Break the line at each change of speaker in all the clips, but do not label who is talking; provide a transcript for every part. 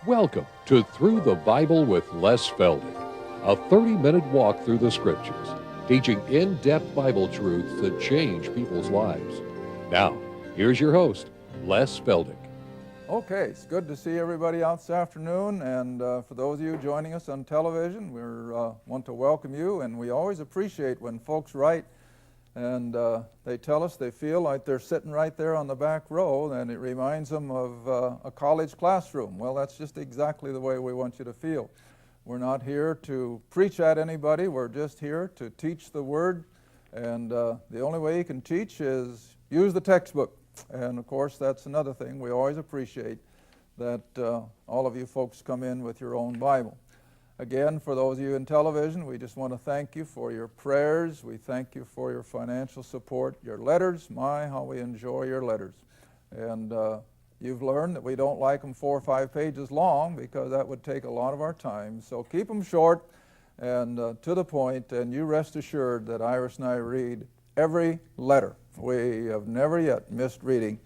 Welcome to Through the Bible with Les Feldick, a 30-minute walk through the Scriptures, teaching in-depth Bible truths that change people's lives. Now, here's your host, Les Feldick.
Okay, it's good to see everybody out this afternoon, and for those of you joining us on television, we want to welcome you, and we always appreciate when folks write and they tell us they feel like they're sitting right there on the back row, and it reminds them of a college classroom. Well, that's just exactly the way we want you to feel. We're not here to preach at anybody, we're just here to teach the Word, and the only way you can teach is use the textbook. And of course, that's another thing. We always appreciate that all of you folks come in with your own Bible. Again, for those of you in television, we just want to thank you for your prayers. We thank you for your financial support, your letters. My, how we enjoy your letters. And you've learned that we don't like them 4 or 5 pages long because that would take a lot of our time. So keep them short and to the point, and you rest assured that Iris and I read every letter. We have never yet missed reading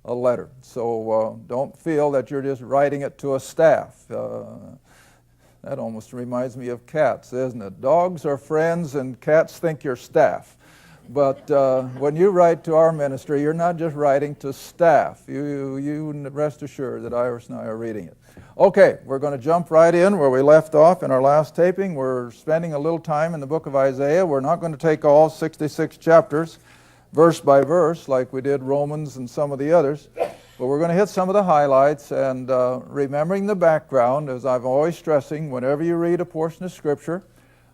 a letter. So don't feel that you're just writing it to a staff. That almost reminds me of cats, isn't it? Dogs are friends and cats think you're staff. But when you write to our ministry, you're not just writing to staff. You rest assured that Iris and I are reading it. Okay, we're going to jump right in where we left off in our last taping. We're spending a little time in the book of Isaiah. We're not going to take all 66 chapters verse by verse like we did Romans and some of the others. But we're going to hit some of the highlights, and remembering the background, as I'm always stressing, whenever you read a portion of Scripture,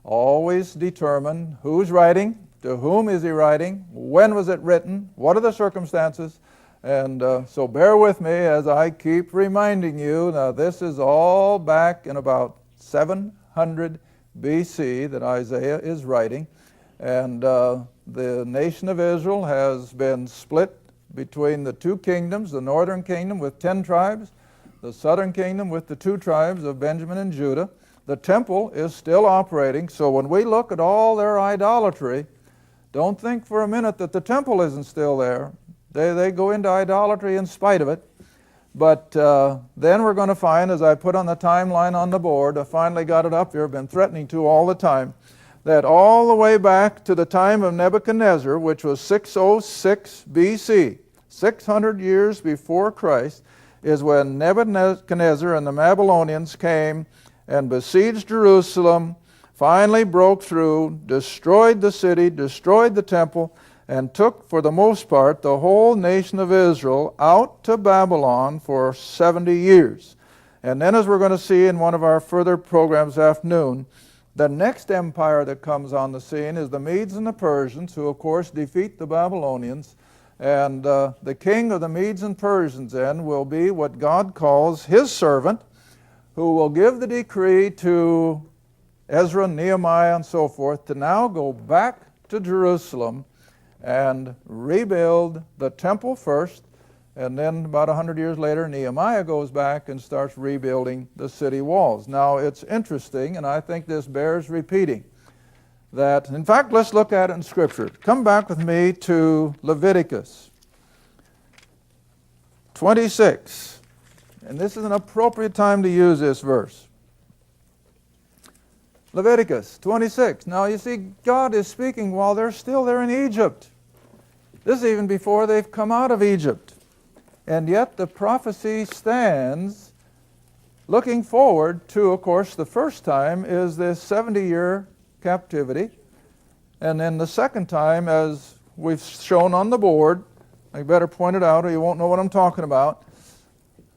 always determine who's writing, to whom is he writing, when was it written, what are the circumstances, and so bear with me as I keep reminding you. Now this is all back in about 700 BC that Isaiah is writing, and the nation of Israel has been split between the two kingdoms, the northern kingdom with 10 tribes, the southern kingdom with the 2 tribes of Benjamin and Judah. The temple is still operating, so when we look at all their idolatry, don't think for a minute that the temple isn't still there. They go into idolatry in spite of it. But then we're going to find, as I put on the timeline on the board, I finally got it up here, I've been threatening to all the time, that all the way back to the time of Nebuchadnezzar, which was 606 BC, 600 years before Christ, is when Nebuchadnezzar and the Babylonians came and besieged Jerusalem, finally broke through, destroyed the city, destroyed the temple, and took, for the most part, the whole nation of Israel out to Babylon for 70 years. And then, as we're going to see in one of our further programs this afternoon, the next empire that comes on the scene is the Medes and the Persians, who of course defeat the Babylonians. And the king of the Medes and Persians then will be what God calls his servant, who will give the decree to Ezra, Nehemiah, and so forth to now go back to Jerusalem and rebuild the temple first. And then about 100 years later, Nehemiah goes back and starts rebuilding the city walls. Now, it's interesting, and I think this bears repeating, that, in fact, let's look at it in Scripture. Come back with me to Leviticus 26. And this is an appropriate time to use this verse. Leviticus 26. Now, you see, God is speaking while they're still there in Egypt. This is even before they've come out of Egypt. And yet the prophecy stands looking forward to, of course, the first time is this 70-year captivity. And then the second time, as we've shown on the board, I better point it out or you won't know what I'm talking about.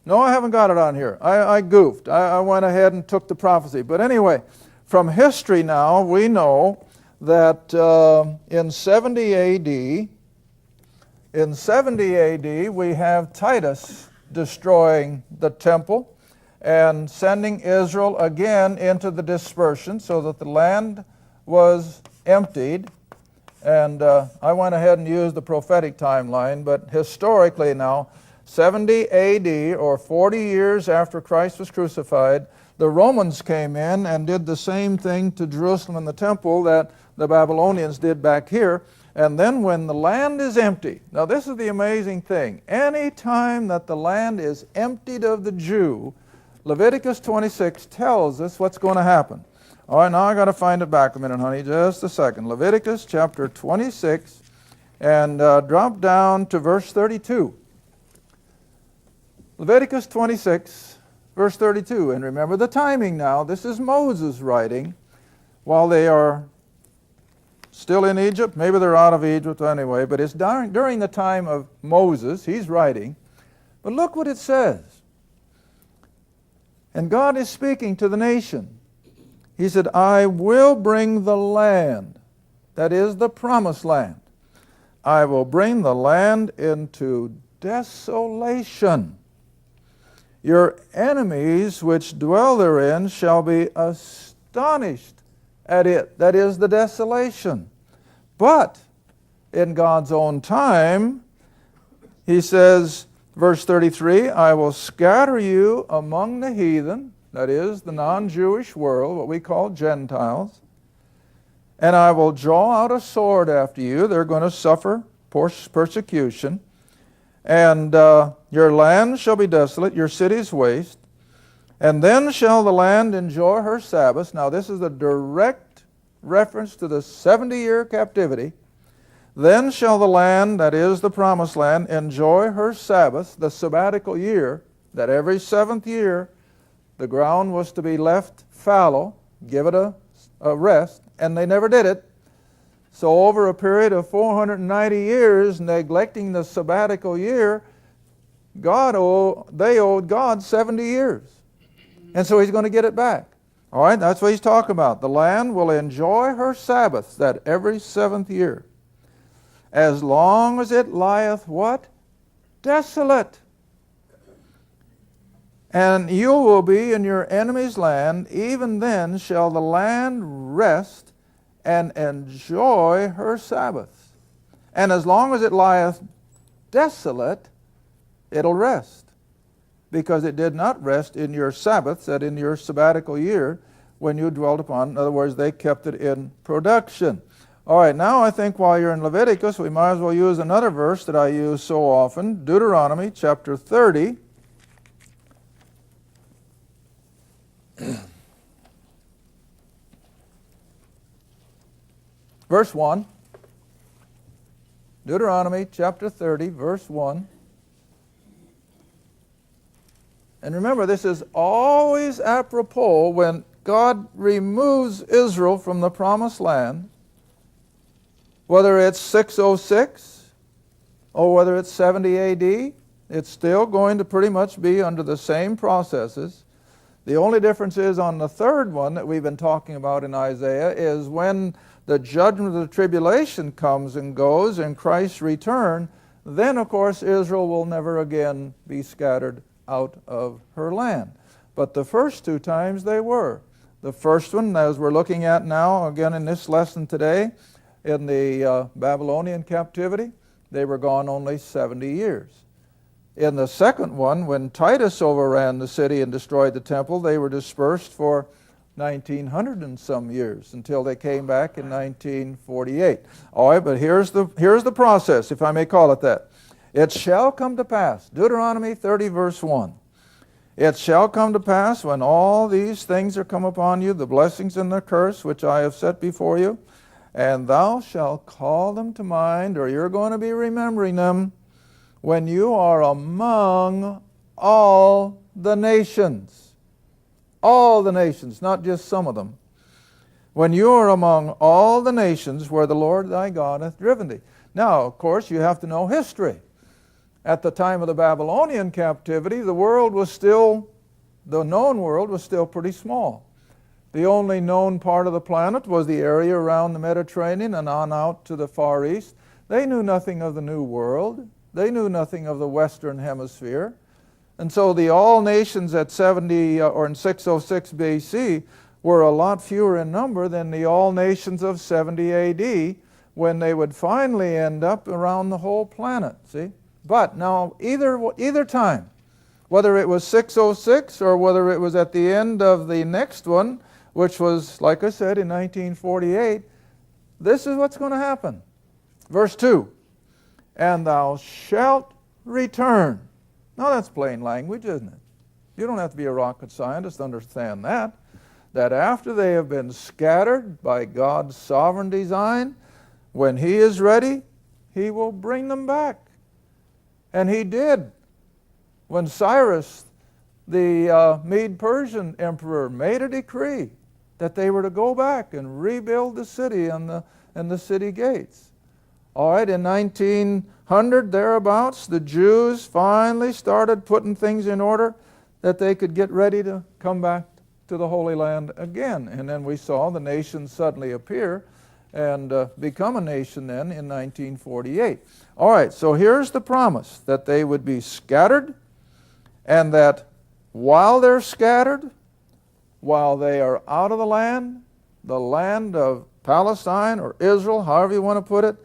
No, I haven't got it on here. I goofed. I went ahead and took the prophecy. But anyway, from history now, we know that in 70 A.D., we have Titus destroying the temple and sending Israel again into the dispersion so that the land was emptied. And I went ahead and used the prophetic timeline, but historically now, 70 A.D., or 40 years after Christ was crucified, the Romans came in and did the same thing to Jerusalem and the temple that the Babylonians did back here. And then when the land is empty, now this is the amazing thing, any time that the land is emptied of the Jew, Leviticus 26 tells us what's going to happen. All right, now I got to find it back a minute, honey, just a second. Leviticus chapter 26, and drop down to verse 32. Leviticus 26, verse 32. And remember the timing now. This is Moses writing while they are still in Egypt. Maybe they're out of Egypt anyway, but it's during the time of Moses. He's writing. But look what it says. And God is speaking to the nation. He said, I will bring the land, that is the promised land. I will bring the land into desolation. Your enemies which dwell therein shall be astonished at it, that is the desolation. But in God's own time, he says, verse 33, I will scatter you among the heathen, that is the non-Jewish world, what we call Gentiles, and I will draw out a sword after you. They're going to suffer persecution. And your land shall be desolate, your cities waste. And then shall the land enjoy her Sabbaths. Now this is a direct reference to the 70-year captivity. Then shall the land, that is the promised land, enjoy her Sabbaths, the sabbatical year, that every 7th year the ground was to be left fallow, give it a rest, and they never did it. So over a period of 490 years, neglecting the sabbatical year, they owed God 70 years. And so he's going to get it back. All right, that's what he's talking about. The land will enjoy her Sabbaths, that every 7th year, as long as it lieth what? Desolate. And you will be in your enemy's land, even then shall the land rest and enjoy her Sabbaths. And as long as it lieth desolate, it'll rest. Because it did not rest in your Sabbaths, that in your sabbatical year, when you dwelt upon. In other words, they kept it in production. All right, now I think while you're in Leviticus, we might as well use another verse that I use so often, Deuteronomy chapter 30. Verse 1. Deuteronomy chapter 30, verse 1. And remember, this is always apropos when God removes Israel from the promised land, whether it's 606 or whether it's 70 AD, it's still going to pretty much be under the same processes. The only difference is on the third one that we've been talking about in Isaiah is when the judgment of the tribulation comes and goes in Christ's return, then of course Israel will never again be scattered out of her land. But the first 2 times they were. The first one, as we're looking at now, again in this lesson today, in the Babylonian captivity, they were gone only 70 years. In the second one, when Titus overran the city and destroyed the temple, they were dispersed for 1900 and some years until they came back in 1948. All right, but here's the process, if I may call it that. It shall come to pass, Deuteronomy 30 verse 1. It shall come to pass when all these things are come upon you, the blessings and the curse which I have set before you, and thou shalt call them to mind, or you're going to be remembering them, when you are among all the nations. All the nations, not just some of them. When you are among all the nations where the Lord thy God hath driven thee. Now, of course, you have to know history. At the time of the Babylonian captivity, the known world was still pretty small. The only known part of the planet was the area around the Mediterranean and on out to the Far East. They knew nothing of the New World. They knew nothing of the Western Hemisphere. And so the all nations at 70 or in 606 BC were a lot fewer in number than the all nations of 70 AD when they would finally end up around the whole planet, see? But now either time, whether it was 606 or whether it was at the end of the next one, which was, like I said, in 1948, this is what's going to happen. Verse 2, and thou shalt return. Now that's plain language, isn't it? You don't have to be a rocket scientist to understand that. That after they have been scattered by God's sovereign design, when He is ready, He will bring them back. And He did. When Cyrus, the Mede-Persian emperor, made a decree that they were to go back and rebuild the city and the city gates. All right, in 1900, thereabouts, the Jews finally started putting things in order that they could get ready to come back to the Holy Land again. And then we saw the nation suddenly appear and become a nation then in 1948. All right, so here's the promise, that they would be scattered, and that while they're scattered, while they are out of the land of Palestine or Israel, however you want to put it,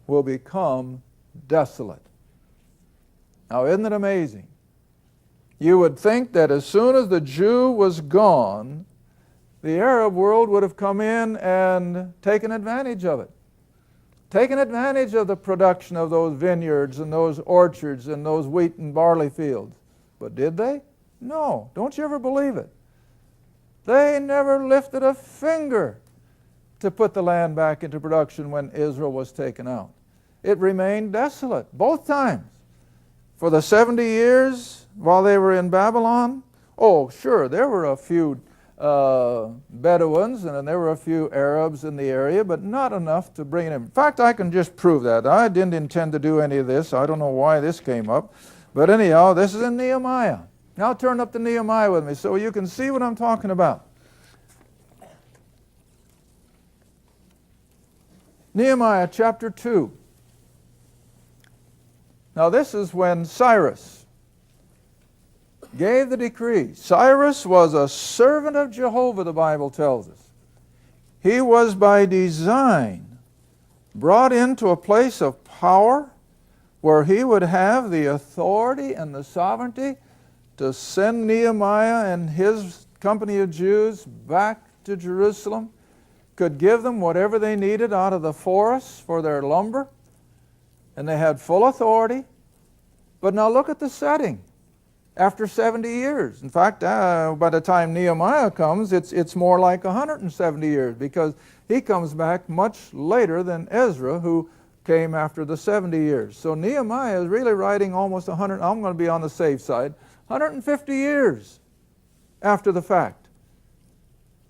will become desolate. Now, isn't it amazing? You would think that as soon as the Jew was gone, the Arab world would have come in and taken advantage of it. Taken advantage of the production of those vineyards and those orchards and those wheat and barley fields. But did they? No. Don't you ever believe it. They never lifted a finger to put the land back into production when Israel was taken out. It remained desolate both times. For the 70 years while they were in Babylon, oh sure, there were a few Bedouins and there were a few Arabs in the area, but not enough to bring them. In fact, I can just prove that. I didn't intend to do any of this. I don't know why this came up. But anyhow, this is in Nehemiah. Now turn up to Nehemiah with me so you can see what I'm talking about. Nehemiah chapter 2. Now this is when Cyrus gave the decree. Cyrus was a servant of Jehovah, the Bible tells us. He was by design brought into a place of power where he would have the authority and the sovereignty to send Nehemiah and his company of Jews back to Jerusalem, could give them whatever they needed out of the forests for their lumber, and they had full authority. But now look at the setting. After 70 years. In fact, by the time Nehemiah comes, it's more like 170 years, because he comes back much later than Ezra, who came after the 70 years. So Nehemiah is really writing almost 100, I'm going to be on the safe side, 150 years after the fact.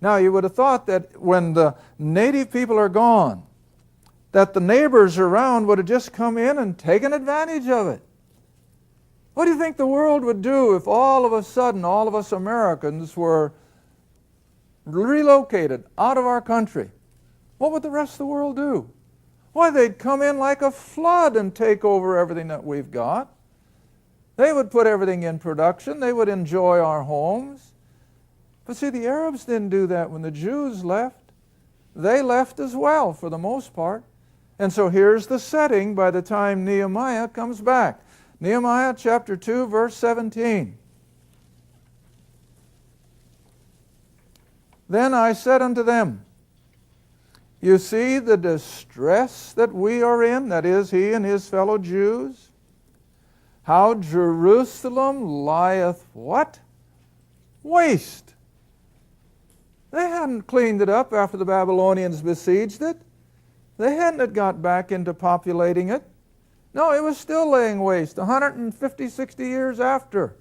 Now you would have thought that when the native people are gone, that the neighbors around would have just come in and taken advantage of it. What do you think the world would do if all of a sudden all of us Americans were relocated out of our country? What would the rest of the world do? Why, they'd come in like a flood and take over everything that we've got. They would put everything in production. They would enjoy our homes. But see, the Arabs didn't do that when the Jews left. They left as well, for the most part. And so here's the setting by the time Nehemiah comes back. Nehemiah chapter 2, verse 17. Then I said unto them, you see the distress that we are in, that is, he and his fellow Jews, how Jerusalem lieth what? Waste. They hadn't cleaned it up after the Babylonians besieged it. They hadn't got back into populating it. No, it was still laying waste 150, 60 years after.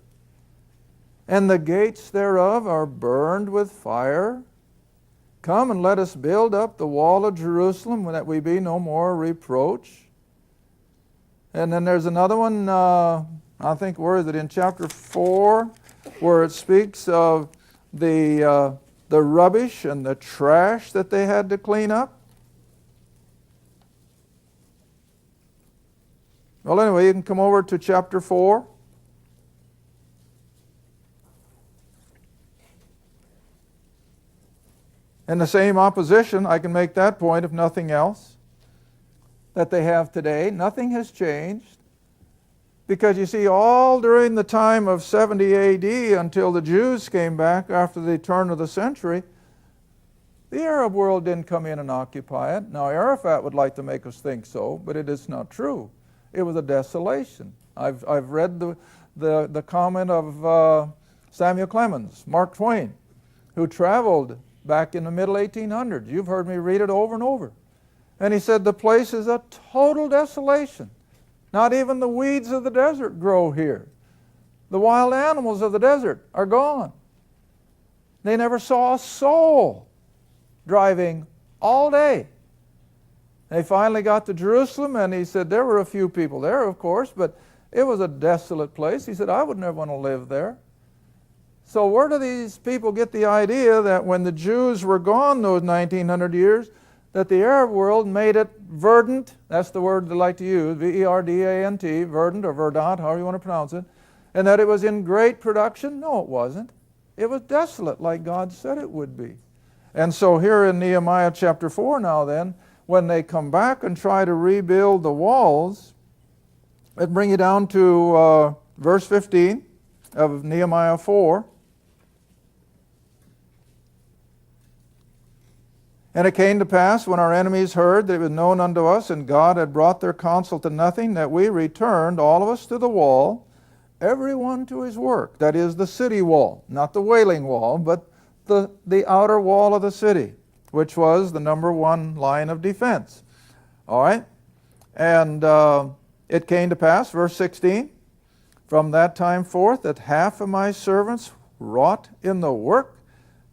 And the gates thereof are burned with fire. Come and let us build up the wall of Jerusalem, that we be no more reproach. And then there's another one, I think, where is it, in chapter 4, where it speaks of the rubbish and the trash that they had to clean up. Well, anyway, you can come over to chapter 4. And the same opposition, I can make that point if nothing else, that they have today. Nothing has changed. Because you see, all during the time of 70 AD until the Jews came back after the turn of the century, the Arab world didn't come in and occupy it. Now, Arafat would like to make us think so, but it is not true. It was a desolation. I've read the comment of Samuel Clemens, Mark Twain, who traveled back in the middle 1800s. You've heard me read it over and over. And he said the place is a total desolation. Not even the weeds of the desert grow here. The wild animals of the desert are gone. They never saw a soul driving all day. They finally got to Jerusalem, and he said there were a few people there, of course, but it was a desolate place. He said, I would never want to live there. So where do these people get the idea that when the Jews were gone those 1900 years, that the Arab world made it verdant? That's the word they like to use, V-E-R-D-A-N-T, verdant or verdant, however you want to pronounce it. And that it was in great production? No, it wasn't. It was desolate like God said it would be. And so here in Nehemiah chapter 4 now then, when they come back and try to rebuild the walls, let's bring you down to verse 15 of Nehemiah 4. And it came to pass, when our enemies heard that it was known unto us, and God had brought their counsel to nothing, that we returned, all of us, to the wall, every one to his work. That is the city wall, not the Wailing Wall, but the outer wall of the city, which was the number one line of defense. All right? And it came to pass, verse 16, from that time forth that half of my servants wrought in the work,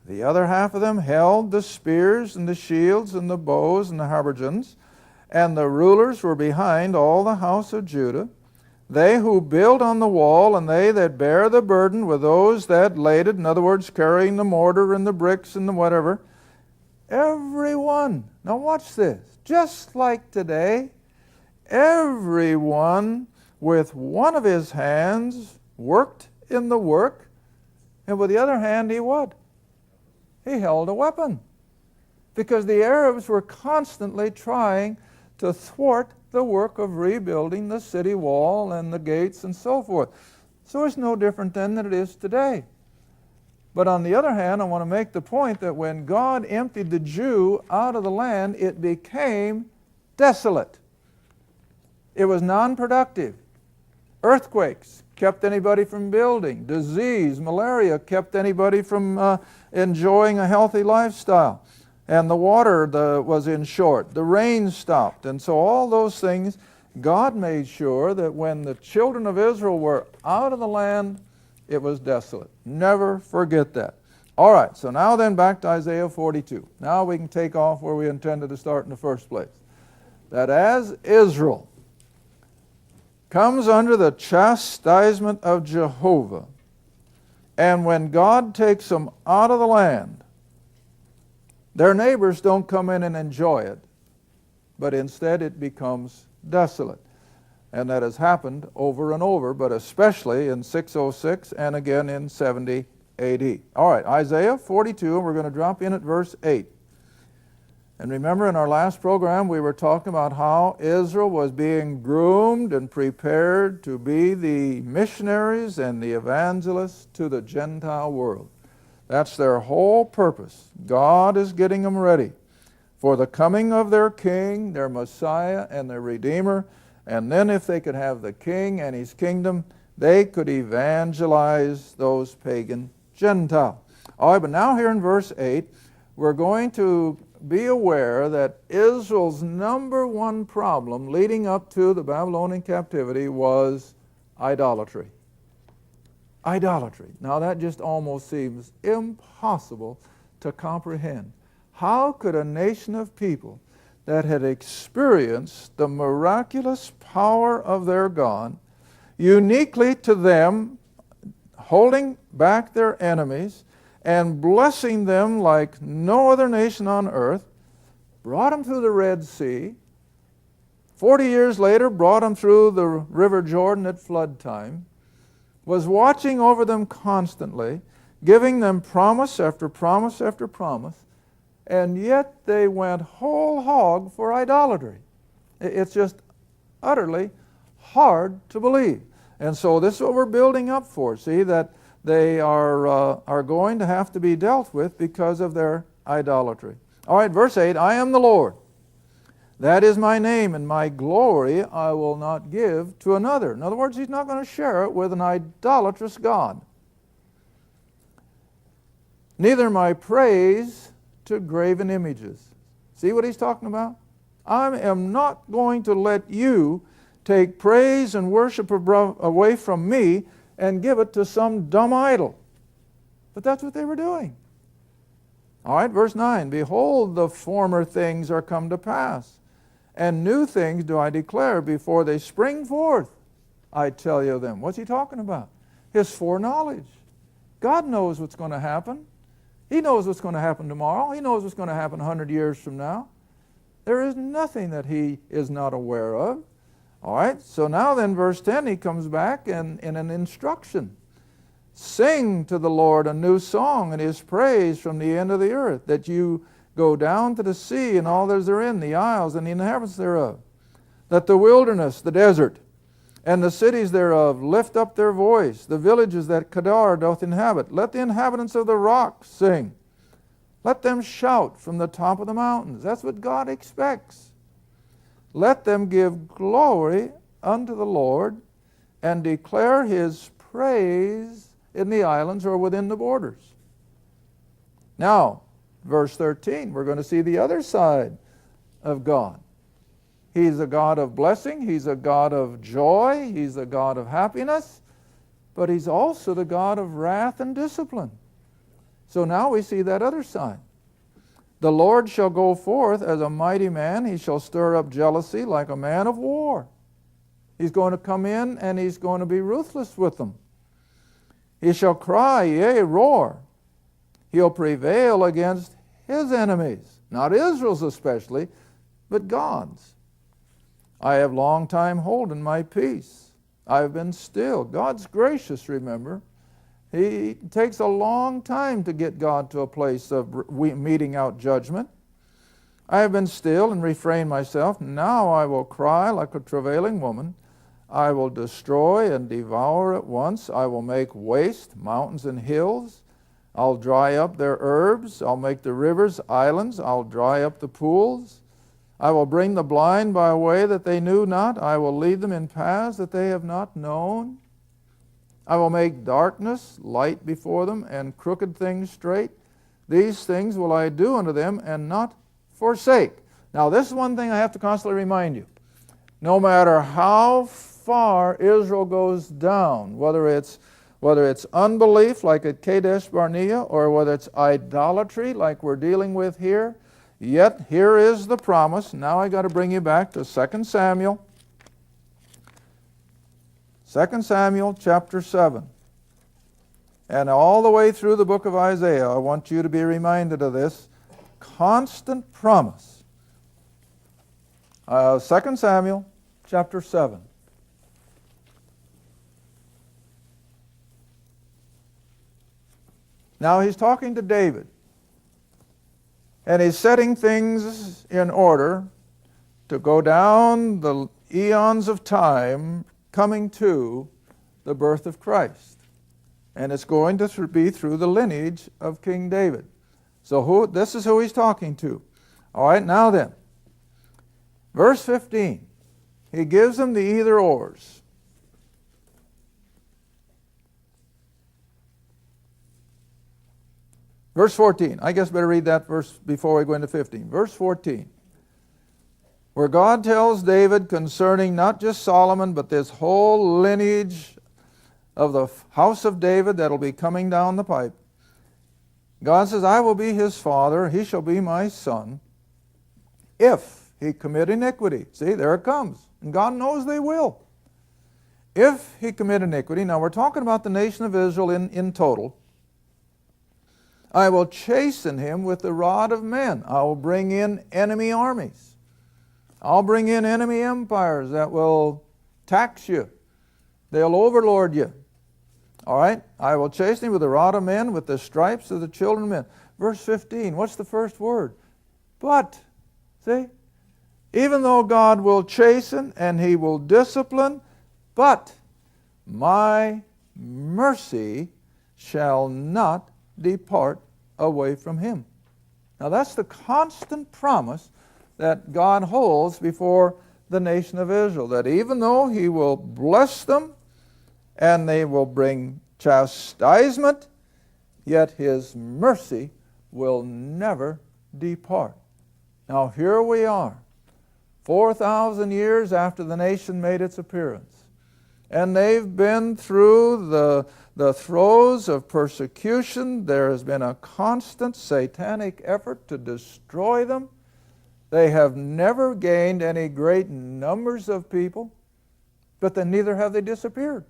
the other half of them held the spears and the shields and the bows and the habergeons, and the rulers were behind all the house of Judah. They who build on the wall, and they that bear the burden with those that laid it, in other words, carrying the mortar and the bricks and the whatever, every one, now watch this, just like today, every one with one of his hands worked in the work, and with the other hand he what? He held a weapon. Because the Arabs were constantly trying to thwart the work of rebuilding the city wall and the gates and so forth. So it's no different then than it is today. But on the other hand, I want to make the point that when God emptied the Jew out of the land, it became desolate. It was non-productive. Earthquakes kept anybody from building. Disease, malaria kept anybody from enjoying a healthy lifestyle. And the water was in short. The rain stopped. And so all those things, God made sure that when the children of Israel were out of the land, it was desolate. Never forget that. All right, so now then back to Isaiah 42. Now we can take off where we intended to start in the first place. That as Israel comes under the chastisement of Jehovah, and when God takes them out of the land, their neighbors don't come in and enjoy it, but instead it becomes desolate. And that has happened over and over, but especially in 606 and again in 70 AD. All right, Isaiah 42, and we're going to drop in at verse 8. And remember, in our last program, we were talking about how Israel was being groomed and prepared to be the missionaries and the evangelists to the Gentile world. That's their whole purpose. God is getting them ready for the coming of their King, their Messiah, and their Redeemer. And then if they could have the King and His kingdom, they could evangelize those pagan Gentiles. All right, but now here in verse 8, we're going to be aware that Israel's number one problem leading up to the Babylonian captivity was idolatry. Idolatry. Now that just almost seems impossible to comprehend. How could a nation of people that had experienced the miraculous power of their God, uniquely to them, holding back their enemies and blessing them like no other nation on earth, brought them through the Red Sea, 40 years later brought them through the River Jordan at flood time, was watching over them constantly, giving them promise after promise after promise, and yet they went whole hog for idolatry. It's just utterly hard to believe. And so this is what we're building up for. See, that they are going to have to be dealt with because of their idolatry. All right, verse 8, I am the Lord. That is my name, and my glory I will not give to another. In other words, He's not going to share it with an idolatrous God. neither my praise to graven images. See what he's talking about? I am not going to let you take praise and worship away from me and give it to some dumb idol. But that's what they were doing. All right, verse 9, behold, the former things are come to pass, and new things do I declare before they spring forth. I tell you them. What's he talking about? His foreknowledge. God knows what's going to happen. He knows what's going to happen tomorrow. He knows what's going to happen 100 years from now. There is nothing that he is not aware of. All right, so now then, verse 10, he comes back in an instruction. Sing to the Lord a new song and his praise from the end of the earth, that you go down to the sea and all that is therein, the isles and the inhabitants thereof. That the wilderness, the desert, and the cities thereof lift up their voice, the villages that Kedar doth inhabit. Let the inhabitants of the rocks sing. Let them shout from the top of the mountains. That's what God expects. Let them give glory unto the Lord and declare his praise in the islands or within the borders. Now, verse 13, we're going to see the other side of God. He's a God of blessing. He's a God of joy. He's a God of happiness. But he's also the God of wrath and discipline. So now we see that other side. The Lord shall go forth as a mighty man. He shall stir up jealousy like a man of war. He's going to come in and he's going to be ruthless with them. He shall cry, yea, roar. He'll prevail against his enemies, not Israel's especially, but God's. I have long time holden my peace. I have been still. God's gracious, remember. He takes a long time to get God to a place of meting out judgment. I have been still and refrained myself. Now I will cry like a travailing woman. I will destroy and devour at once. I will make waste mountains and hills. I'll dry up their herbs. I'll make the rivers islands. I'll dry up the pools. I will bring the blind by a way that they knew not. I will lead them in paths that they have not known. I will make darkness light before them, and crooked things straight. These things will I do unto them, and not forsake. Now this is one thing I have to constantly remind you. No matter how far Israel goes down, whether it's unbelief like at Kadesh Barnea, or whether it's idolatry like we're dealing with here, yet here is the promise. Now I got to bring you back to 2 Samuel. 2 Samuel chapter 7. And all the way through the book of Isaiah, I want you to be reminded of this constant promise. 2 Samuel chapter 7. Now he's talking to David. And he's setting things in order to go down the eons of time coming to the birth of Christ. And it's going to be through the lineage of King David. So this is who he's talking to. All right, now then, verse 15, he gives them the either-ors. Verse 14, I guess better read that verse before we go into 15. Verse 14, where God tells David concerning not just Solomon, but this whole lineage of the house of David that'll be coming down the pipe. God says, I will be his father, he shall be my son, if he commit iniquity. See, there it comes. And God knows they will. If he commit iniquity, now we're talking about the nation of Israel in total, I will chasten him with the rod of men. I will bring in enemy armies. I'll bring in enemy empires that will tax you. They'll overlord you. All right? I will chasten him with the rod of men, with the stripes of the children of men. Verse 15, what's the first word? But. See? Even though God will chasten and he will discipline, but my mercy shall not depart away from him. Now that's the constant promise that God holds before the nation of Israel, that even though he will bless them and they will bring chastisement, yet his mercy will never depart. Now here we are, 4,000 years after the nation made its appearance. And they've been through the throes of persecution. There has been a constant satanic effort to destroy them. They have never gained any great numbers of people, but then neither have they disappeared.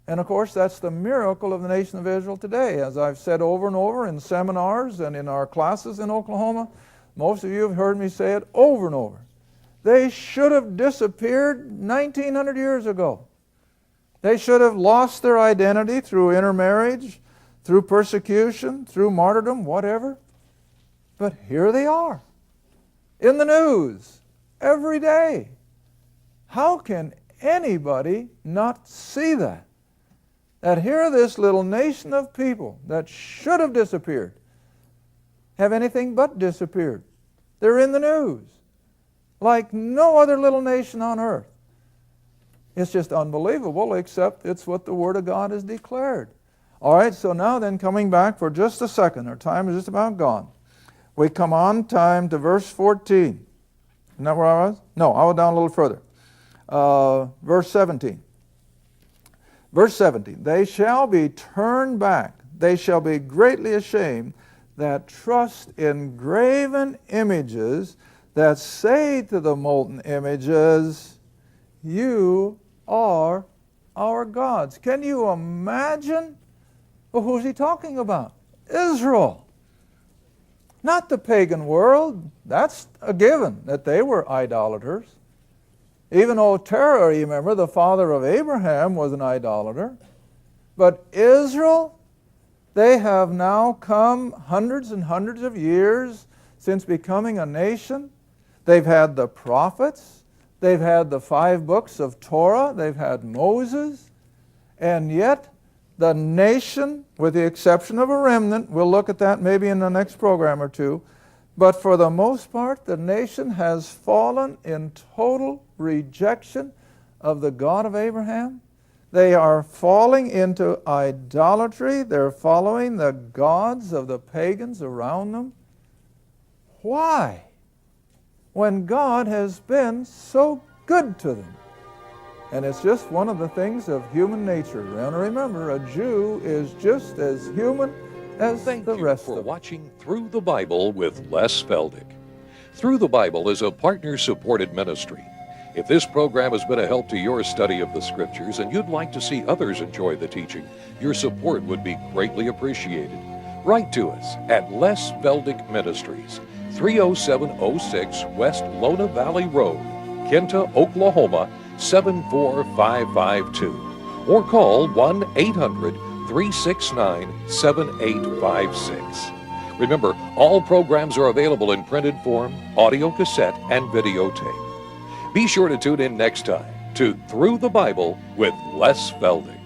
And of course, that's the miracle of the nation of Israel today. As I've said over and over in seminars and in our classes in Oklahoma, most of you have heard me say it over and over. They should have disappeared 1,900 years ago. They should have lost their identity through intermarriage, through persecution, through martyrdom, whatever. But here they are, in the news, every day. How can anybody not see that? That here this little nation of people that should have disappeared have anything but disappeared. They're in the news like no other little nation on earth. It's just unbelievable, except it's what the Word of God has declared. All right, so now then, coming back for just a second, our time is just about gone. We come on time to verse 14. Isn't that where I was? No, I was down a little further. Verse 17. Verse 17, they shall be turned back, they shall be greatly ashamed that trust in graven images, that say to the molten images, you are our gods. Can you imagine? Well, who's he talking about? Israel. Not the pagan world. That's a given, that they were idolaters. Even old Terah, remember, the father of Abraham, was an idolater. But Israel, they have now come hundreds and hundreds of years since becoming a nation. They've had the prophets. They've had the 5 books of Torah. They've had Moses. And yet, the nation, with the exception of a remnant, we'll look at that maybe in the next program or two, but for the most part, the nation has fallen in total rejection of the God of Abraham. They are falling into idolatry. They're following the gods of the pagans around them. Why? When God has been so good to them. And it's just one of the things of human nature. And remember, a Jew is just as human as the rest of them.
Thank you for watching Through the Bible with Les Feldick. Through the Bible is a partner-supported ministry. If this program has been a help to your study of the Scriptures and you'd like to see others enjoy the teaching, your support would be greatly appreciated. Write to us at Les Feldick Ministries, 30706 West Lona Valley Road, Kinta, Oklahoma, 74552, or call 1-800-369-7856. Remember, all programs are available in printed form, audio cassette, and videotape. Be sure to tune in next time to Through the Bible with Les Feldick.